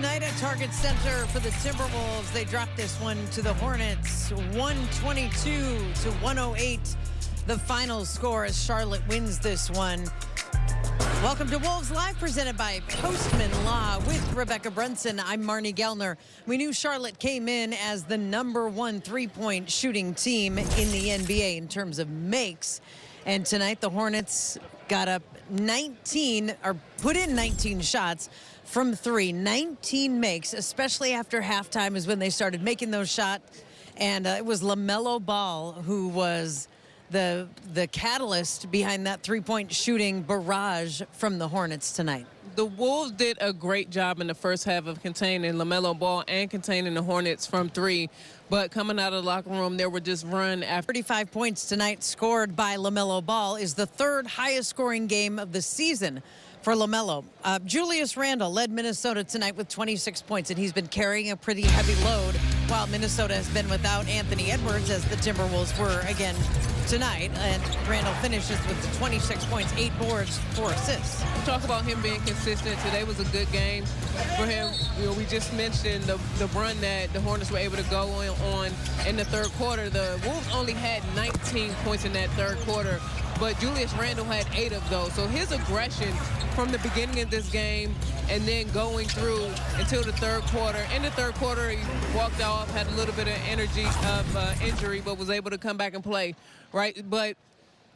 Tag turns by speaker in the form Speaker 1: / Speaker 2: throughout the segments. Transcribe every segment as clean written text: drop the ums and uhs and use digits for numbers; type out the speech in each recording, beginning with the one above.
Speaker 1: night at Target Center for the Timberwolves. They dropped this one to the Hornets, 122-108. The final score as Charlotte wins this one. Welcome to Wolves Live, presented by Postman Law with Rebecca Brunson. I'm Marnie Gellner. We knew Charlotte came in as the #1 three-point shooting team in the NBA in terms of makes. And tonight the Hornets got up 19, or put in 19 shots from three. 19 makes, especially after halftime is when they started making those shots. And it was LaMelo Ball who was the catalyst behind that three-point shooting barrage from the Hornets tonight.
Speaker 2: The Wolves did a great job in the first half of containing LaMelo Ball and containing the Hornets from three. But coming out of the locker room, they were just run after.
Speaker 1: 35 points tonight scored by LaMelo Ball is the third highest scoring game of the season for LaMelo. Julius Randle led Minnesota tonight with 26 points, and he's been carrying a pretty heavy load while Minnesota has been without Anthony Edwards, as the Timberwolves were again tonight. And Randle finishes with the 26 points, 8 boards, 4 assists.
Speaker 2: Talk about him being consistent. Today was a good game for him. You know, we just mentioned the run that the Hornets were able to go on in the third quarter. The Wolves only had 19 points in that third quarter, but Julius Randle had 8 of those. So his aggression from the beginning of this game and then going through until the third quarter. In the third quarter, he walked off, had a little bit of energy of injury, but was able to come back and play, right? But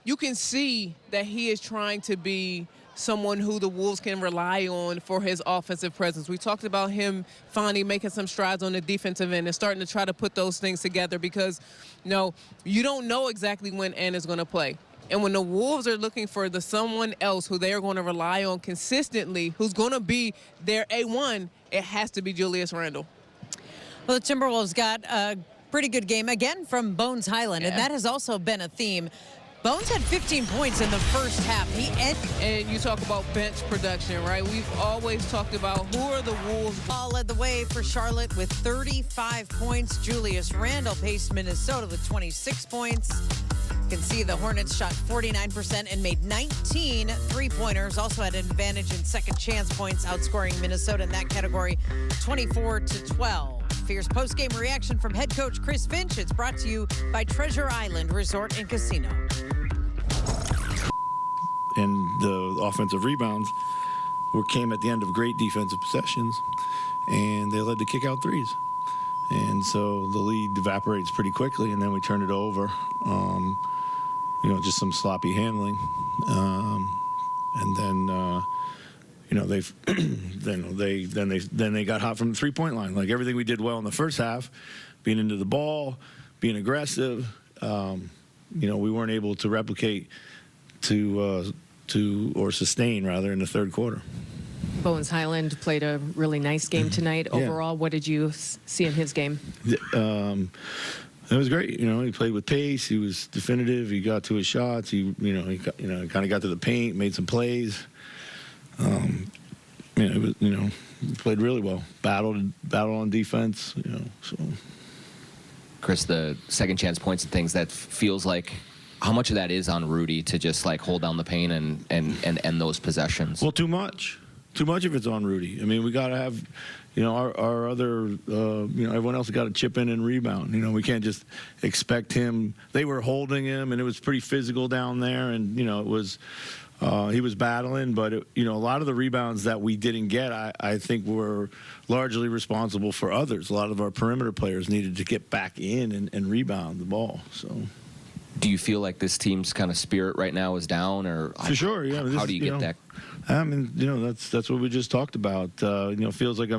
Speaker 2: you can see that he is trying to be someone who the Wolves can rely on for his offensive presence. We talked about him finally making some strides on the defensive end and starting to try to put those things together because, you don't know exactly when Anna's going to play. And when the Wolves are looking for someone else who they are going to rely on consistently, who's going to be their A1, it has to be Julius Randle.
Speaker 1: Well, the Timberwolves got a pretty good game again from Bones Highland, and that has also been a theme. Bones had 15 points in the first half.
Speaker 2: And you talk about bench production, right? We've always talked about who are the Wolves.
Speaker 1: Ball led the way for Charlotte with 35 points. Julius Randle paced Minnesota with 26 points. You can see the Hornets shot 49% and made 19 three-pointers. Also had an advantage in second chance points, outscoring Minnesota in that category 24-12. Fierce post-game reaction from head coach Chris Finch. It's brought to you by Treasure Island Resort and Casino.
Speaker 3: And the offensive rebounds came at the end of great defensive possessions, and they led to kick-out threes. And so the lead evaporates pretty quickly, and then we turn it over. Just some sloppy handling, and then they got hot from the three-point line. Like everything we did well in the first half, being into the ball, being aggressive, we weren't able to replicate or sustain rather in the third quarter.
Speaker 4: Bones Highland played a really nice game tonight. Overall, what did you see in his game?
Speaker 3: It was great. He played with pace. He was definitive. He got to his shots. He kind of got to the paint, made some plays. He played really well. Battled on defense. So.
Speaker 5: Chris, the second chance points and things, that feels like how much of that is on Rudy to just like hold down the paint and end those possessions?
Speaker 3: Well, too much. Too much of it's on Rudy. I mean, we got to have, our other, everyone else got to chip in and rebound. We can't just expect him. They were holding him, and it was pretty physical down there, and, it was, he was battling. But, a lot of the rebounds that we didn't get, I think were largely responsible for others. A lot of our perimeter players needed to get back in and rebound the ball, so.
Speaker 5: Do you feel like this team's kind of spirit right now is down, or
Speaker 3: for sure? Yeah.
Speaker 5: How do you get that?
Speaker 3: I mean, that's what we just talked about. Feels like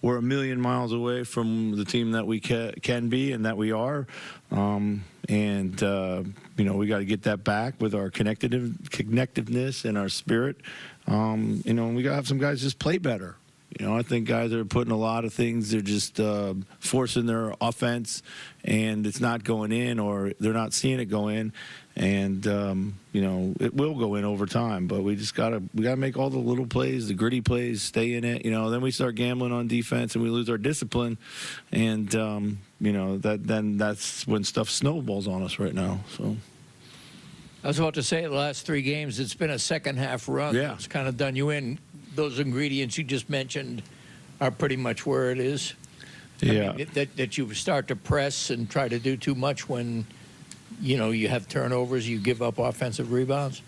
Speaker 3: we're a million miles away from the team that we can be and that we are. We got to get that back with our connectiveness and our spirit. We got to have some guys just play better. I think guys are putting a lot of things. They're just forcing their offense, and it's not going in, or they're not seeing it go in. And it will go in over time. But we gotta make all the little plays, the gritty plays, stay in it. Then we start gambling on defense, and we lose our discipline. And that's when stuff snowballs on us right now. So.
Speaker 6: I was about to say, the last 3 games, it's been a second-half run.
Speaker 3: Yeah.
Speaker 6: It's kind of done you in. Those ingredients you just mentioned are pretty much where it is?
Speaker 3: Yeah.
Speaker 6: I mean, that you start to press and try to do too much when, you have turnovers, you give up offensive rebounds?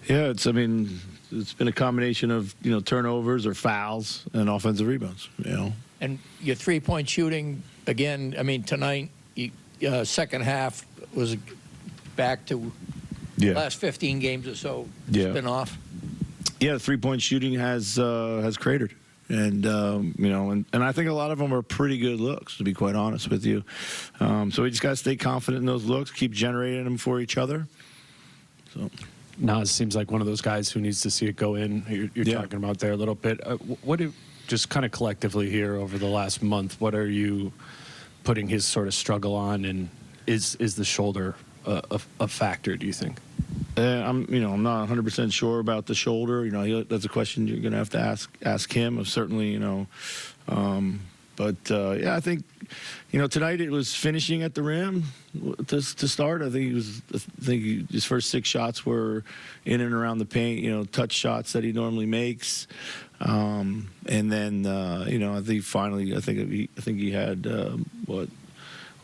Speaker 3: Yeah, it's been a combination of, turnovers or fouls and offensive rebounds,
Speaker 6: And your three-point shooting, again, tonight, second half was back to
Speaker 3: Yeah.
Speaker 6: last 15 games or so.
Speaker 3: Yeah.
Speaker 6: It's been off.
Speaker 3: Yeah, three-point shooting has cratered. And, and I think a lot of them are pretty good looks, to be quite honest with you. So we just got to stay confident in those looks, keep generating them for each other. So
Speaker 7: Nas seems like one of those guys who needs to see it go in. You're talking about there a little bit. Just kind of collectively here over the last month, what are you putting his sort of struggle on, and is the shoulder a factor, do you think?
Speaker 3: I'm not 100% sure about the shoulder. That's a question you're going to have to ask him. Certainly, I think, tonight it was finishing at the rim to start. I think his first 6 shots were in and around the paint. Touch shots that he normally makes, and then I think finally, I think he had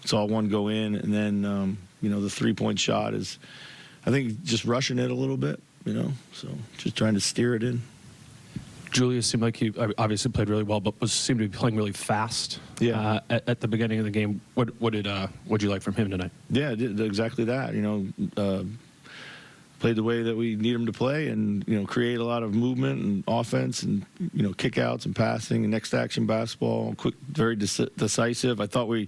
Speaker 3: saw one go in, and then the 3-point shot is, I think, just rushing it a little bit, so just trying to steer it in.
Speaker 7: Julius seemed like he obviously played really well, but seemed to be playing really fast.
Speaker 3: Yeah.
Speaker 7: At the beginning of the game, what did you like from him tonight?
Speaker 3: Yeah, exactly that. Played the way that we need him to play, and create a lot of movement and offense, and kickouts and passing and next action basketball. Quick, very decisive. I thought we're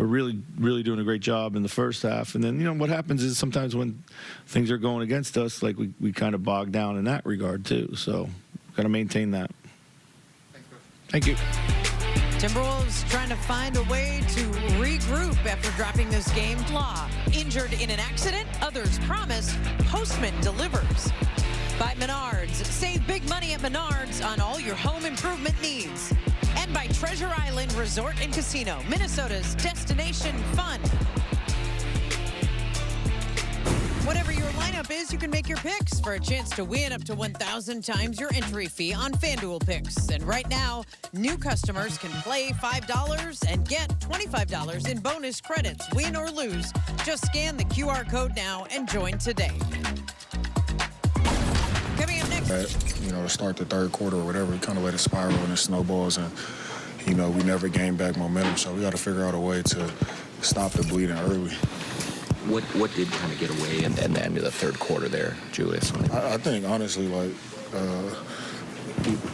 Speaker 3: really, really doing a great job in the first half. And then, what happens is sometimes when things are going against us, like we kind of bog down in that regard too. So got to maintain that. Thank you.
Speaker 1: Timberwolves trying to find a way to regroup after dropping this game. Law injured in an accident. Others promise. Postman delivers. By Menards. Save big money at Menards on all your home improvement needs. And by Treasure Island Resort and Casino, Minnesota's destination fun. Whatever your lineup is, you can make your picks for a chance to win up to 1,000 times your entry fee on FanDuel Picks. And right now, new customers can play $5 and get $25 in bonus credits, win or lose. Just scan the QR code now and join today. Coming up next.
Speaker 8: To start the third quarter or whatever, we kind of let it spiral and it snowballs, and, we never gained back momentum. So we got to figure out a way to stop the bleeding early.
Speaker 5: What did kind of get away in the end of the third quarter there, Julius?
Speaker 8: I think, honestly, it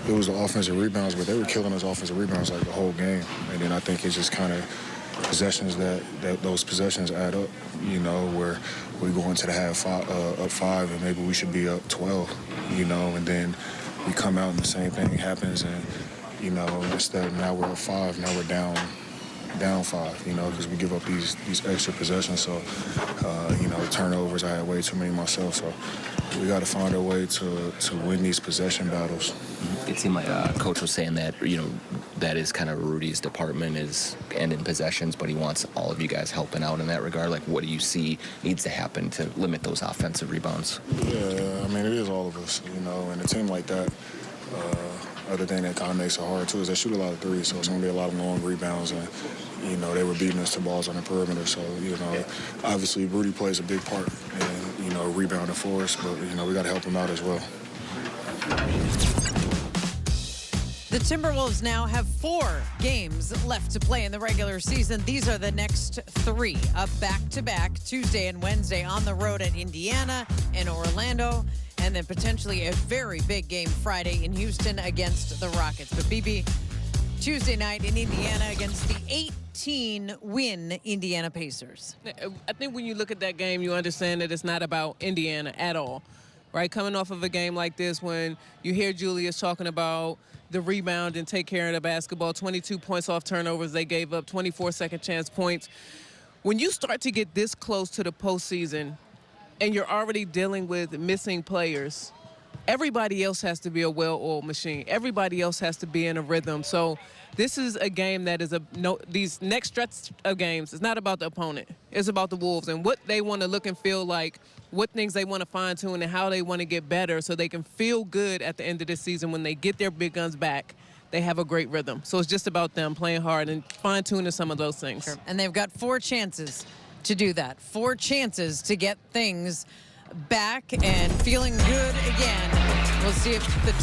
Speaker 8: was the offensive rebounds, but they were killing us offensive rebounds the whole game. And then I think it's just kind of possessions that those possessions add up, where we go into the half up 5 and maybe we should be up 12, and then we come out and the same thing happens, and, instead of now we're up 5, now we're down 5, because we give up these extra possessions. So, turnovers, I had way too many myself. So we got to find a way to win these possession battles.
Speaker 5: It seemed like Coach was saying that, that is kind of Rudy's department and in possessions, but he wants all of you guys helping out in that regard. What do you see needs to happen to limit those offensive rebounds?
Speaker 8: Yeah, it is all of us, and a team like that, other thing that kind of makes it hard, too, is they shoot a lot of threes, so it's going to be a lot of long rebounds, and, they were beating us to balls on the perimeter, so, obviously Rudy plays a big part in, rebounding for us, but, we got to help him out as well.
Speaker 1: The Timberwolves now have 4 games left to play in the regular season. These are the next 3, a back-to-back Tuesday and Wednesday on the road at Indiana and Orlando, and then potentially a very big game Friday in Houston against the Rockets. But BB, Tuesday night in Indiana against the 18-win Indiana Pacers.
Speaker 2: I think when you look at that game, you understand that it's not about Indiana at all, right? Coming off of a game like this, when you hear Julius talking about the rebound and take care of the basketball, 22 points off turnovers, they gave up 24 second chance points. When you start to get this close to the postseason and you're already dealing with missing players, everybody else has to be a well-oiled machine. Everybody else has to be in a rhythm. So this is a game that is these next stretch of games, it's not about the opponent. It's about the Wolves and what they want to look and feel like, what things they want to fine-tune and how they want to get better so they can feel good at the end of this season when they get their big guns back they have a great rhythm. So it's just about them playing hard and fine-tuning some of those things.
Speaker 1: And they've got 4 chances to do that. 4 chances to get things back and feeling good again. We'll see if the